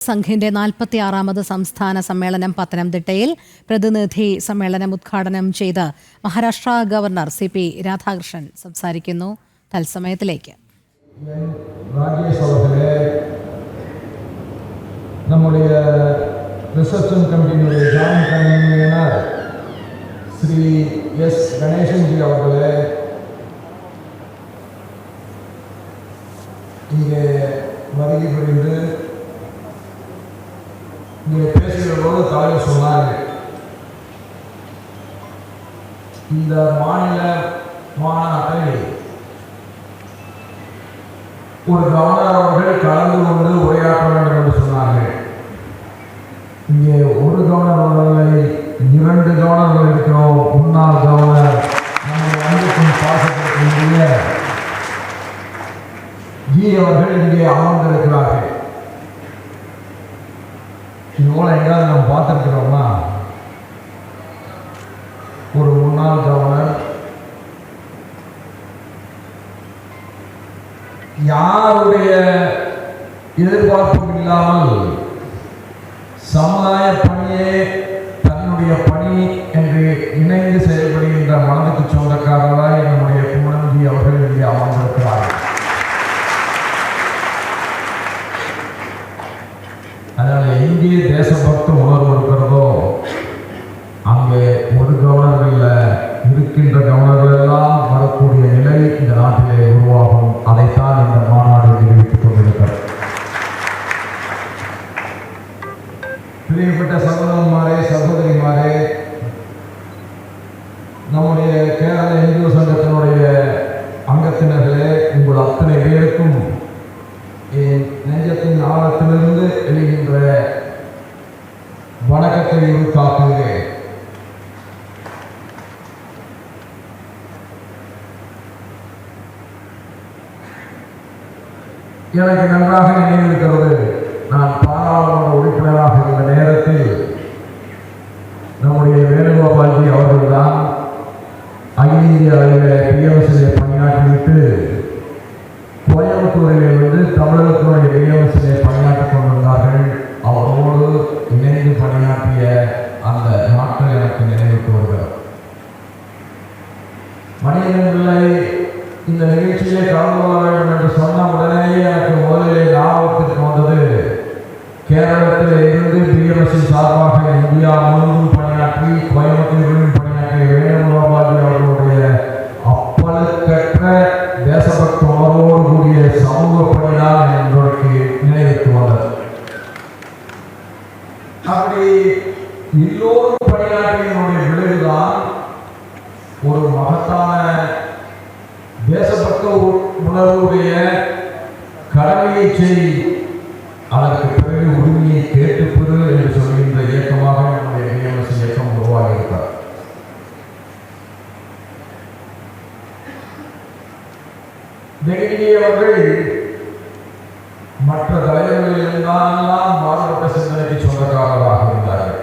സംഘിന്റെ 46ാമത് സംസ്ഥാന സമ്മേളനം പത്തനംതിട്ടയിൽ പ്രതിനിധി സമ്മേളനം ഉദ്ഘാടനം ചെയ്ത് മഹാരാഷ്ട്ര ഗവർണർ CP രാധാകൃഷ്ണൻ സംസാരിക്കുന്നു. തത്സമയത്തിലേക്ക് நம்முடைய ரிசப்ஷன் கமிட்டியினுடைய ஜாயின்ட் கன்வீனர் ஸ்ரீ எஸ் கணேசன்ஜி அவர்களே, இங்கே வருகை புரிந்து இங்கே பேசுகிறதோடு தலைவர் சொன்னார்கள், இந்த மாநில மாநாட்டை ஒரு கவர்னர் அவர்கள் கலந்து கொண்டு உரையாற்ற வேண்டும் என்று சொன்னார்கள். இங்கே ஒரு கவர்னர் அவர்களை 2 கவர்னர்கள் இருக்கிறோம். முன்னாள் கவர்னர் நம்முடைய அன்புக்கும் பாசத்திற்குரிய ஜி அவர்கள் இங்கே அமர்ந்திருக்கிறார்கள். இதுபோல எங்காவது நம்ம பார்த்திருக்கிறோமா? ஒரு முன்னாள் கவர்னர் யாருடைய எதிர்பார்ப்பும் இல்லாமல் சமுதாய பணியே தன்னுடைய பணி என்று இணைந்து செயல்படுகின்ற மனதுக்கு சொந்தக்காரராய் நம்முடைய குமரன்ஜி அவர்கள் இங்கே அமர்ந்திருக்கிறார்கள். அதனால் எங்கே தேசபக்த உணர்வு இருக்கிறதோ அங்கே ஒரு கவர்னர் இல்லை, இருக்கின்ற கவர்னர்கள் எல்லாம் வரக்கூடிய நிலை இந்த நாட்டிலே உருவாகும். அதைத்தான் இந்த மாநாடு நிரூபித்துக் கொண்டிருக்கிறது. பிரியப்பட்ட சகோதரன்மாரே, சகோதரிமாரே, நம்முடைய கேரள இந்து சங்கத்தினுடைய அங்கத்தினர்களே, உங்கள் அத்தனை பேருக்கும் என் நெஞ்சத்தின் ஆழத்திலிருந்து எழுகின்ற வணக்கத்தை உருவாக்குகிறேன். எனக்கு நன்றாக நினைவிருக்கிறது, நான் பாராளுமன்ற உறுப்பினராக இருந்த நேரத்தில் நம்முடைய வேணுகோபால்ஜி அவர்கள்தான் அகில இந்திய அளவில் பிஎம்எஸ்சிலே பணியாற்றிவிட்டு கோயம்புத்தூரிலே வந்து தமிழகத்தினுடைய பிஎம்எஸ்சிலே பணியாற்றிக் கொண்டிருந்தார்கள். அவரோடு இணைந்து பணியாற்றிய அந்த நாட்கள் எனக்கு நினைவுக்கு வருகிறது. மணியன் பிள்ளை இந்த நிகழ்ச்சியிலே கலந்து கொள்ள வேண்டும் என்று சொன்ன உடனேயே எனக்கு முதலிலே ஞாபகத்திற்கு வந்தது, கேரளத்தில் இருந்து பிஎம்எஸ்சி சார்பாக இந்தியா முழுவதும் பணியாற்றி கோயம்புத்தூரிலும் பணியாற்றிய வேணுகோபால்ஜி அவர்களுடைய அப்பழுக்கற்ற தேசபக்த உணர்வோடு கூடிய சமூக பணிதான் என்பதற்கு நினைவுக்கு வந்தது. அப்படி எல்லோரும் பணியாற்றியனுடைய விளைவுதான் ஒரு மகத்தான தேசபக்த உணர்வுடைய கடமையை செய், அதற்கு பிறகு உரிமையை கேட்டுப்பெறு என்று சொல்கின்ற இயக்கமாக நம்முடைய பிஎம்எஸ் இயக்கம் உருவாகி இருக்கிறார். அவர்கள் மற்ற தலைவர்கள் இருந்தாலும் மாறுபட்ட சிந்தனைக்கு சொந்தக்காரராக இருந்தார்கள்.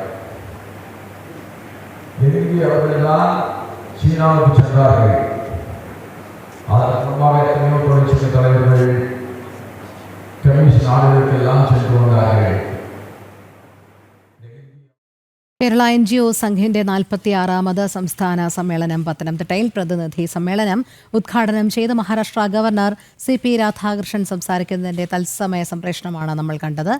அவர்கள் தான் சீனாவுக்கு சென்றார்கள். அதற்கு முன்பாக எத்தனையோ தொழிற்சங்க தலைவர்கள் கம்யூனிஸ்ட் நாடுகளுக்கு எல்லாம் சென்று வந்தார்கள். കേരള NGO സംഘിന്റെ 46ാമത് സംസ്ഥാന സമ്മേളനം പത്തനംതിട്ടയിൽ പ്രതിനിധി സമ്മേളനം ഉദ്ഘാടനം ചെയ്ത് മഹാരാഷ്ട്ര ഗവർണർ CP രാധാകൃഷ്ണൻ സംസാരിക്കുന്നതിന്റെ തത്സമയ സംപ്രേഷണമാണ് നമ്മൾ കണ്ടത്.